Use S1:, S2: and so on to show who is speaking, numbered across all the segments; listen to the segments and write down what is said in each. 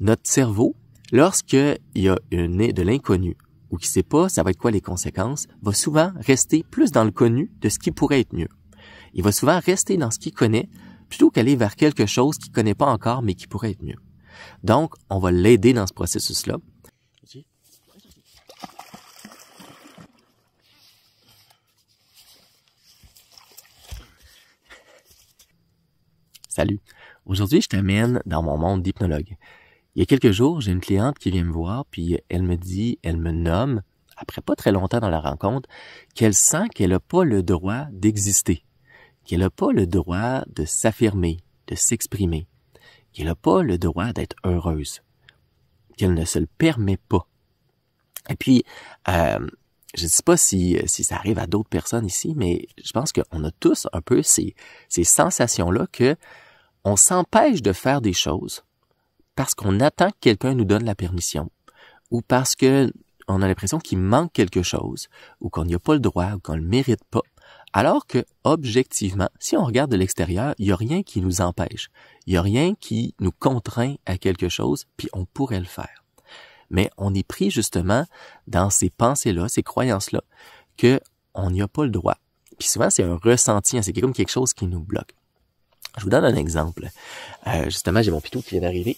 S1: Notre cerveau, lorsqu'il y a de l'inconnu ou qu'il ne sait pas ça va être quoi les conséquences, va souvent rester plus dans le connu de ce qui pourrait être mieux. Il va souvent rester dans ce qu'il connaît plutôt qu'aller vers quelque chose qu'il ne connaît pas encore mais qui pourrait être mieux. Donc, on va l'aider dans ce processus-là. Salut! Aujourd'hui, je t'amène dans mon monde d'hypnologue. Il y a quelques jours, j'ai une cliente qui vient me voir, puis elle me nomme, après pas très longtemps dans la rencontre, qu'elle sent qu'elle n'a pas le droit d'exister, qu'elle n'a pas le droit de s'affirmer, de s'exprimer, qu'elle n'a pas le droit d'être heureuse, qu'elle ne se le permet pas. Et puis, je ne sais pas si ça arrive à d'autres personnes ici, mais je pense qu'on a tous un peu ces sensations-là que on s'empêche de faire des choses parce qu'on attend que quelqu'un nous donne la permission ou parce que on a l'impression qu'il manque quelque chose ou qu'on n'y a pas le droit ou qu'on le mérite pas. Alors que, objectivement, si on regarde de l'extérieur, il n'y a rien qui nous empêche. Il n'y a rien qui nous contraint à quelque chose, puis on pourrait le faire. Mais on est pris justement dans ces pensées-là, ces croyances-là, qu'on n'y a pas le droit. Puis souvent, c'est un ressenti, c'est comme quelque chose qui nous bloque. Je vous donne un exemple. Justement, j'ai mon pitou qui vient d'arriver.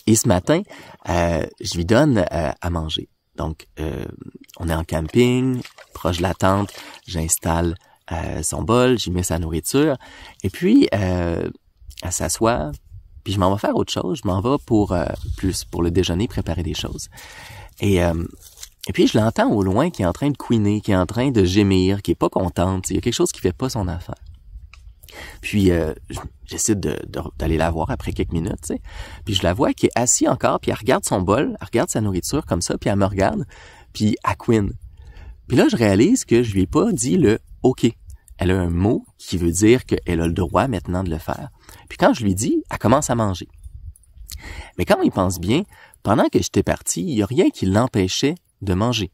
S1: Et ce matin, je lui donne à manger. Donc, on est en camping, proche de la tente, j'installe son bol, j'y mets sa nourriture, et puis elle s'assoit, puis je m'en vais faire autre chose, je m'en vais pour le déjeuner, préparer des choses. Et puis je l'entends au loin qui est en train de couiner, qui est en train de gémir, qui est pas contente, il y a quelque chose qui fait pas son affaire. Puis j'essaie d'aller la voir après quelques minutes, tu sais. Puis je la vois qui est assise encore, puis elle regarde son bol, elle regarde sa nourriture comme ça, puis elle me regarde, puis elle couine. Puis là, je réalise que je lui ai pas dit le « OK ». Elle a un mot qui veut dire qu'elle a le droit maintenant de le faire. Puis quand je lui dis, elle commence à manger. Mais quand on y pense bien, pendant que j'étais parti, il n'y a rien qui l'empêchait de manger.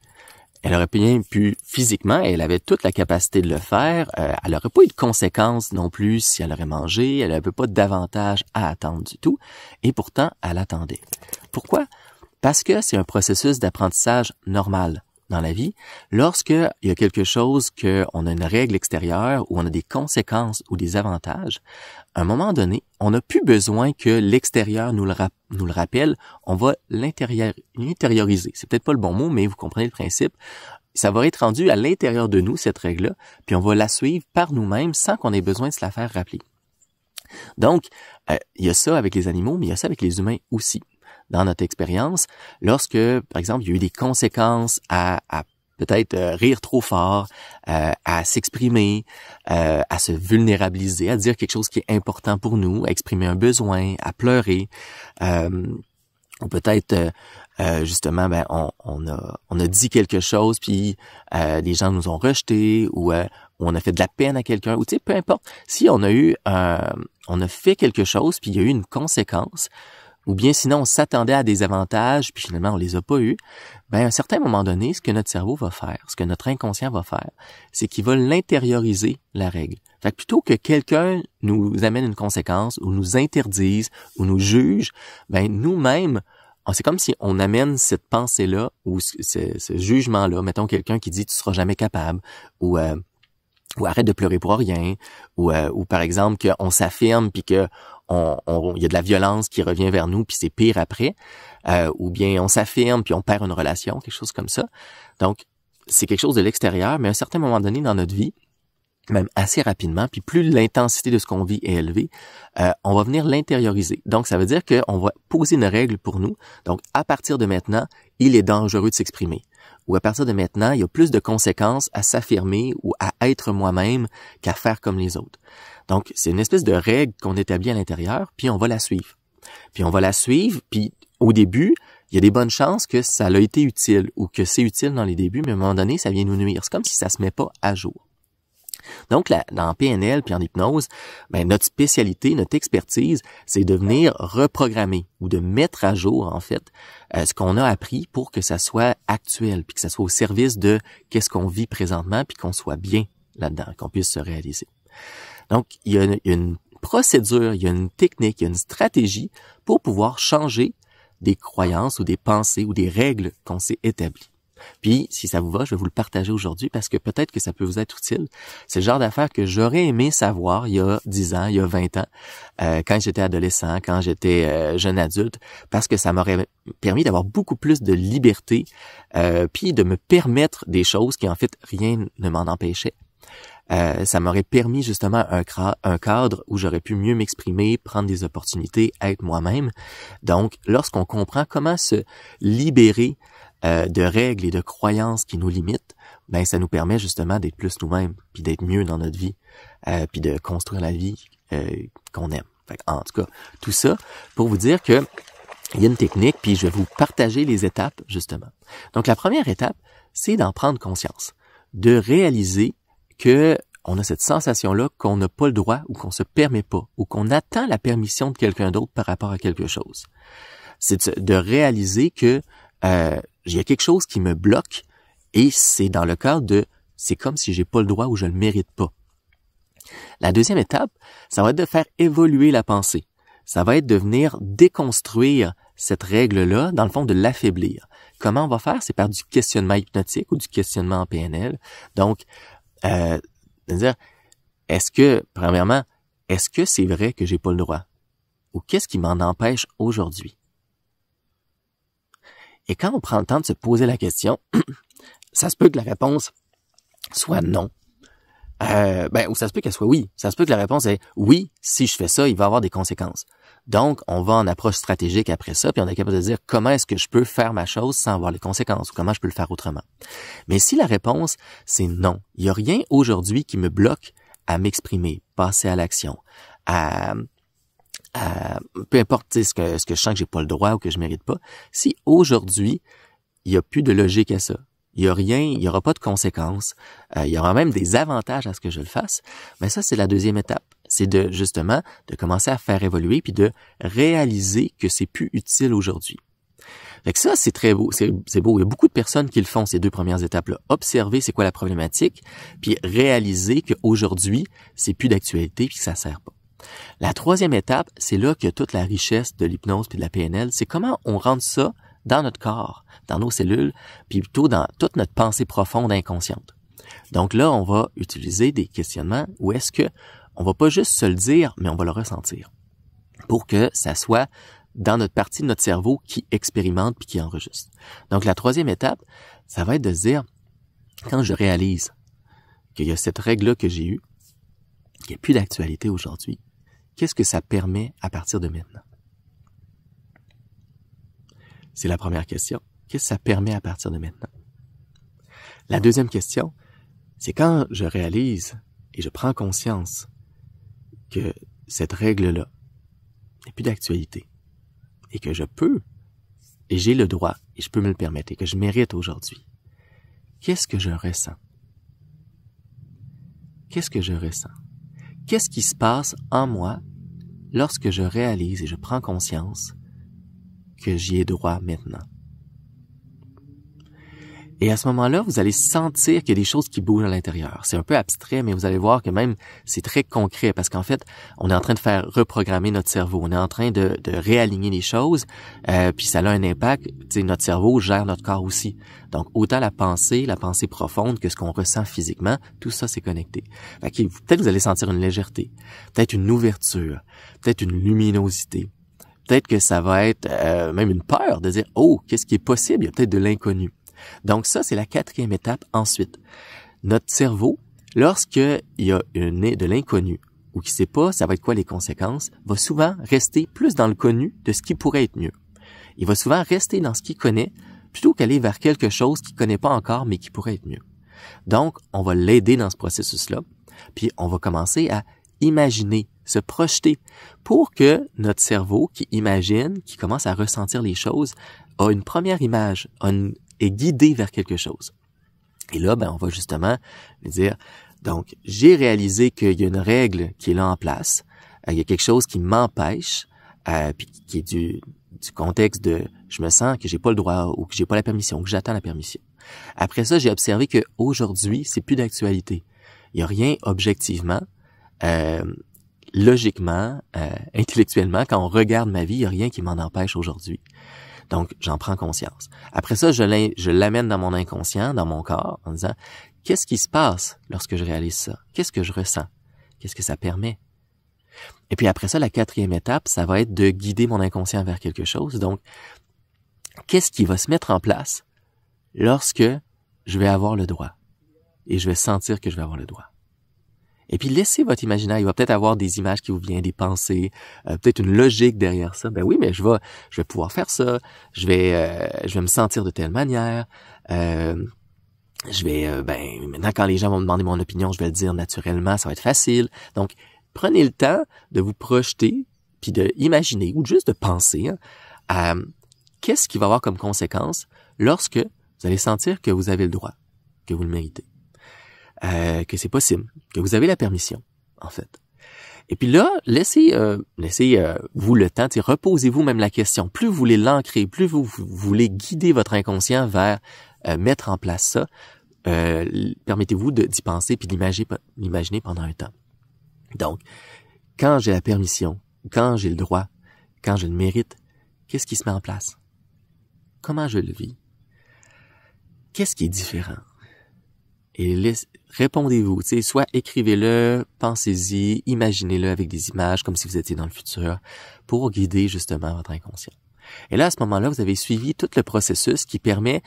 S1: Elle aurait bien pu, physiquement, elle avait toute la capacité de le faire, elle n'aurait pas eu de conséquences non plus si elle aurait mangé, elle n'avait pas d'avantage à attendre du tout, et pourtant, elle attendait. Pourquoi? Parce que c'est un processus d'apprentissage normal dans la vie. Lorsqu'il y a quelque chose qu'on a une règle extérieure ou on a des conséquences ou des avantages, à un moment donné, on n'a plus besoin que l'extérieur nous le rappelle, on va l'intérioriser. C'est peut-être pas le bon mot, mais vous comprenez le principe. Ça va être rendu à l'intérieur de nous, cette règle-là, puis on va la suivre par nous-mêmes sans qu'on ait besoin de se la faire rappeler. Donc, il y a ça avec les animaux, mais il y a ça avec les humains aussi. Dans notre expérience, lorsque, par exemple, il y a eu des conséquences à peut-être rire trop fort, à s'exprimer, à se vulnérabiliser, à dire quelque chose qui est important pour nous, à exprimer un besoin, à pleurer, ou peut-être justement, on a dit quelque chose puis les gens nous ont rejeté ou on a fait de la peine à quelqu'un ou tu sais peu importe. Si on a fait quelque chose puis il y a eu une conséquence. Ou bien sinon, on s'attendait à des avantages, puis finalement, on les a pas eus, à un certain moment donné, ce que notre cerveau va faire, ce que notre inconscient va faire, c'est qu'il va l'intérioriser, la règle. Fait que plutôt que quelqu'un nous amène une conséquence, ou nous interdise, ou nous juge, nous-mêmes, c'est comme si on amène cette pensée-là, ou ce jugement-là, mettons quelqu'un qui dit « tu seras jamais capable », ou arrête de pleurer pour rien, ou par exemple qu'on s'affirme puis que il y a de la violence qui revient vers nous puis c'est pire après, ou bien on s'affirme puis on perd une relation, quelque chose comme ça. Donc c'est quelque chose de l'extérieur, mais à un certain moment donné dans notre vie, même assez rapidement, puis plus l'intensité de ce qu'on vit est élevée, on va venir l'intérioriser. Donc ça veut dire qu'on va poser une règle pour nous. Donc à partir de maintenant, il est dangereux de s'exprimer. Ou à partir de maintenant, il y a plus de conséquences à s'affirmer ou à être moi-même qu'à faire comme les autres. Donc, c'est une espèce de règle qu'on établit à l'intérieur, puis on va la suivre. Puis au début, il y a des bonnes chances que ça a été utile ou que c'est utile dans les débuts, mais à un moment donné, ça vient nous nuire. C'est comme si ça se met pas à jour. Donc, dans PNL puis en hypnose, notre spécialité, notre expertise, c'est de venir reprogrammer ou de mettre à jour, en fait, ce qu'on a appris pour que ça soit actuel puis que ça soit au service de qu'est-ce qu'on vit présentement puis qu'on soit bien là-dedans, qu'on puisse se réaliser. Donc, il y a une procédure, il y a une technique, il y a une stratégie pour pouvoir changer des croyances ou des pensées ou des règles qu'on s'est établies. Puis, si ça vous va, je vais vous le partager aujourd'hui parce que peut-être que ça peut vous être utile. C'est le genre d'affaires que j'aurais aimé savoir il y a 10 ans, il y a 20 ans, quand j'étais adolescent, quand j'étais jeune adulte, parce que ça m'aurait permis d'avoir beaucoup plus de liberté, puis de me permettre des choses qui, en fait, rien ne m'en empêchait. Ça m'aurait permis justement un cadre où j'aurais pu mieux m'exprimer, prendre des opportunités, être moi-même. Donc, lorsqu'on comprend comment se libérer de règles et de croyances qui nous limitent, ben ça nous permet justement d'être plus nous-mêmes, puis d'être mieux dans notre vie, puis de construire la vie qu'on aime. Fait, en tout cas, tout ça pour vous dire que il y a une technique, puis je vais vous partager les étapes justement. Donc la première étape, c'est d'en prendre conscience, de réaliser que on a cette sensation-là qu'on n'a pas le droit ou qu'on se permet pas, ou qu'on attend la permission de quelqu'un d'autre par rapport à quelque chose. C'est de réaliser que il y a quelque chose qui me bloque et c'est dans le cadre de c'est comme si j'ai pas le droit ou je le mérite pas. La deuxième étape, ça va être de faire évoluer la pensée. Ça va être de venir déconstruire cette règle-là, dans le fond, de l'affaiblir. Comment on va faire? C'est par du questionnement hypnotique ou du questionnement en PNL. Donc, c'est-à-dire, premièrement, est-ce que c'est vrai que j'ai pas le droit? Ou qu'est-ce qui m'en empêche aujourd'hui? Et quand on prend le temps de se poser la question, ça se peut que la réponse soit non. Ou ça se peut qu'elle soit oui. Ça se peut que la réponse est oui, si je fais ça, il va y avoir des conséquences. Donc, on va en approche stratégique après ça, puis on est capable de dire comment est-ce que je peux faire ma chose sans avoir les conséquences, ou comment je peux le faire autrement. Mais si la réponse, c'est non, il n'y a rien aujourd'hui qui me bloque à m'exprimer, passer à l'action, peu importe ce que je sens que j'ai pas le droit ou que je mérite pas, si aujourd'hui, il n'y a plus de logique à ça, il y a rien, il y aura pas de conséquences, il y aura même des avantages à ce que je le fasse, mais ça, c'est la deuxième étape. C'est de, justement, de commencer à faire évoluer puis de réaliser que c'est plus utile aujourd'hui. Fait que ça, c'est très beau, c'est beau. Il y a beaucoup de personnes qui le font, ces deux premières étapes-là. Observer c'est quoi la problématique, puis réaliser qu'aujourd'hui, c'est plus d'actualité puis que ça sert pas. La troisième étape, c'est là qu'il y a toute la richesse de l'hypnose puis de la PNL, c'est comment on rentre ça dans notre corps, dans nos cellules, puis plutôt dans toute notre pensée profonde inconsciente. Donc là, on va utiliser des questionnements où est-ce que on va pas juste se le dire, mais on va le ressentir pour que ça soit dans notre partie de notre cerveau qui expérimente puis qui enregistre. Donc la troisième étape, ça va être de se dire, quand je réalise qu'il y a cette règle-là que j'ai eue, qu'il n'y a plus d'actualité aujourd'hui, qu'est-ce que ça permet à partir de maintenant? C'est la première question. Qu'est-ce que ça permet à partir de maintenant? La deuxième question, c'est quand je réalise et je prends conscience que cette règle-là n'est plus d'actualité et que je peux, et j'ai le droit, et je peux me le permettre, et que je mérite aujourd'hui. Qu'est-ce que je ressens? Qu'est-ce que je ressens? Qu'est-ce qui se passe en moi lorsque je réalise et je prends conscience que j'y ai droit maintenant? Et à ce moment-là, vous allez sentir qu'il y a des choses qui bougent à l'intérieur. C'est un peu abstrait, mais vous allez voir que même c'est très concret parce qu'en fait, on est en train de faire reprogrammer notre cerveau. On est en train de réaligner les choses, puis ça a un impact. Tu sais, notre cerveau gère notre corps aussi. Donc, autant la pensée profonde que ce qu'on ressent physiquement, tout ça, c'est connecté. Fait que, peut-être vous allez sentir une légèreté, peut-être une ouverture, peut-être une luminosité. Peut-être que ça va être même une peur de dire « Oh, qu'est-ce qui est possible? Il y a peut-être de l'inconnu. » Donc ça, c'est la quatrième étape. Ensuite, notre cerveau, lorsqu'il y a de l'inconnu ou qu'il ne sait pas ça va être quoi les conséquences, va souvent rester plus dans le connu de ce qui pourrait être mieux. Il va souvent rester dans ce qu'il connaît plutôt qu'aller vers quelque chose qu'il ne connaît pas encore mais qui pourrait être mieux. Donc, on va l'aider dans ce processus-là, puis on va commencer à imaginer, se projeter pour que notre cerveau qui imagine, qui commence à ressentir les choses, a une première image, est guidé vers quelque chose. Et là, on va justement dire, donc, j'ai réalisé qu'il y a une règle qui est là en place, il y a quelque chose qui m'empêche, puis qui est du contexte de je me sens que j'ai pas le droit ou que j'ai pas la permission, que j'attends la permission. Après ça, j'ai observé que aujourd'hui, c'est plus d'actualité. Il y a rien objectivement. logiquement, intellectuellement, quand on regarde ma vie, il n'y a rien qui m'en empêche aujourd'hui. Donc, j'en prends conscience. Après ça, je l'amène dans mon inconscient, dans mon corps, en disant, qu'est-ce qui se passe lorsque je réalise ça? Qu'est-ce que je ressens? Qu'est-ce que ça permet? Et puis après ça, la 4e étape, ça va être de guider mon inconscient vers quelque chose. Donc, qu'est-ce qui va se mettre en place lorsque je vais avoir le droit? Et je vais sentir que je vais avoir le droit. Et puis, laissez votre imaginaire. Il va peut-être avoir des images qui vous viennent, des pensées, peut-être une logique derrière ça. Ben oui, mais je vais pouvoir faire ça. Je vais me sentir de telle manière. Maintenant, quand les gens vont me demander mon opinion, je vais le dire naturellement. Ça va être facile. Donc, prenez le temps de vous projeter, puis de imaginer, ou juste de penser à qu'est-ce qui va avoir comme conséquence lorsque vous allez sentir que vous avez le droit, que vous le méritez. Que c'est possible, que vous avez la permission, en fait. Et puis là, laissez vous le temps, reposez-vous même la question. Plus vous voulez l'ancrer, plus vous voulez guider votre inconscient vers mettre en place ça, permettez-vous d'y penser puis d'imaginer pendant un temps. Donc, quand j'ai la permission, quand j'ai le droit, quand je le mérite, qu'est-ce qui se met en place? Comment je le vis? Qu'est-ce qui est différent? Et répondez-vous, soit écrivez-le, pensez-y, imaginez-le avec des images comme si vous étiez dans le futur pour guider justement votre inconscient. Et là, à ce moment-là, vous avez suivi tout le processus qui permet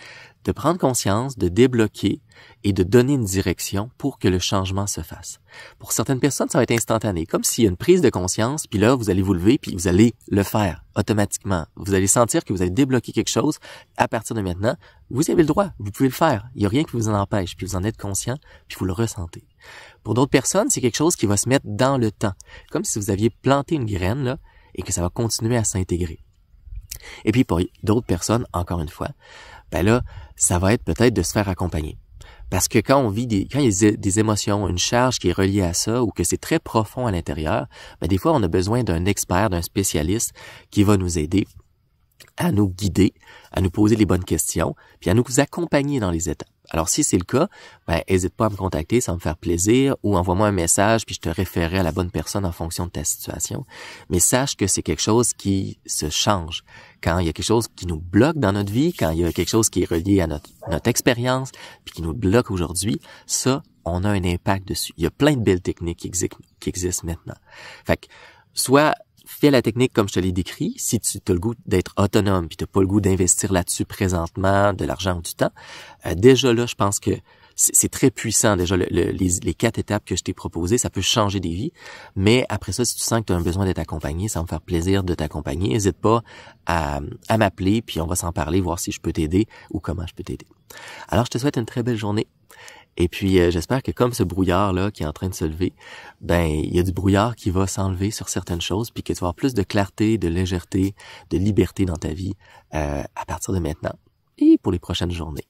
S1: de prendre conscience, de débloquer et de donner une direction pour que le changement se fasse. Pour certaines personnes, ça va être instantané, comme s'il y a une prise de conscience, puis là, vous allez vous lever, puis vous allez le faire automatiquement. Vous allez sentir que vous allez débloquer quelque chose. À partir de maintenant, vous avez le droit, vous pouvez le faire. Il n'y a rien qui vous en empêche, puis vous en êtes conscient, puis vous le ressentez. Pour d'autres personnes, c'est quelque chose qui va se mettre dans le temps, comme si vous aviez planté une graine, là, et que ça va continuer à s'intégrer. Et puis pour d'autres personnes, encore une fois, ben là, ça va être peut-être de se faire accompagner. Parce que quand il y a des émotions, une charge qui est reliée à ça, ou que c'est très profond à l'intérieur, ben des fois on a besoin d'un expert, d'un spécialiste qui va nous aider à nous guider, à nous poser les bonnes questions, puis à nous accompagner dans les étapes. Alors si c'est le cas, ben n'hésite pas à me contacter, ça va me faire plaisir, ou envoie-moi un message, puis je te référerai à la bonne personne en fonction de ta situation. Mais sache que c'est quelque chose qui se change. Quand il y a quelque chose qui nous bloque dans notre vie, quand il y a quelque chose qui est relié à notre expérience, puis qui nous bloque aujourd'hui, ça, on a un impact dessus. Il y a plein de belles techniques qui existent maintenant. Fait que, soit fais la technique comme je te l'ai décrit, si tu as le goût d'être autonome puis tu n'as pas le goût d'investir là-dessus présentement de l'argent ou du temps, déjà là, je pense que c'est très puissant. Déjà, les 4 étapes que je t'ai proposées, ça peut changer des vies. Mais après ça, si tu sens que tu as un besoin d'être accompagné, ça va me faire plaisir de t'accompagner. N'hésite pas à m'appeler, puis on va s'en parler, voir si je peux t'aider ou comment je peux t'aider. Alors, je te souhaite une très belle journée. Et puis, j'espère que comme ce brouillard-là qui est en train de se lever, ben il y a du brouillard qui va s'enlever sur certaines choses, puis que tu vas avoir plus de clarté, de légèreté, de liberté dans ta vie à partir de maintenant et pour les prochaines journées.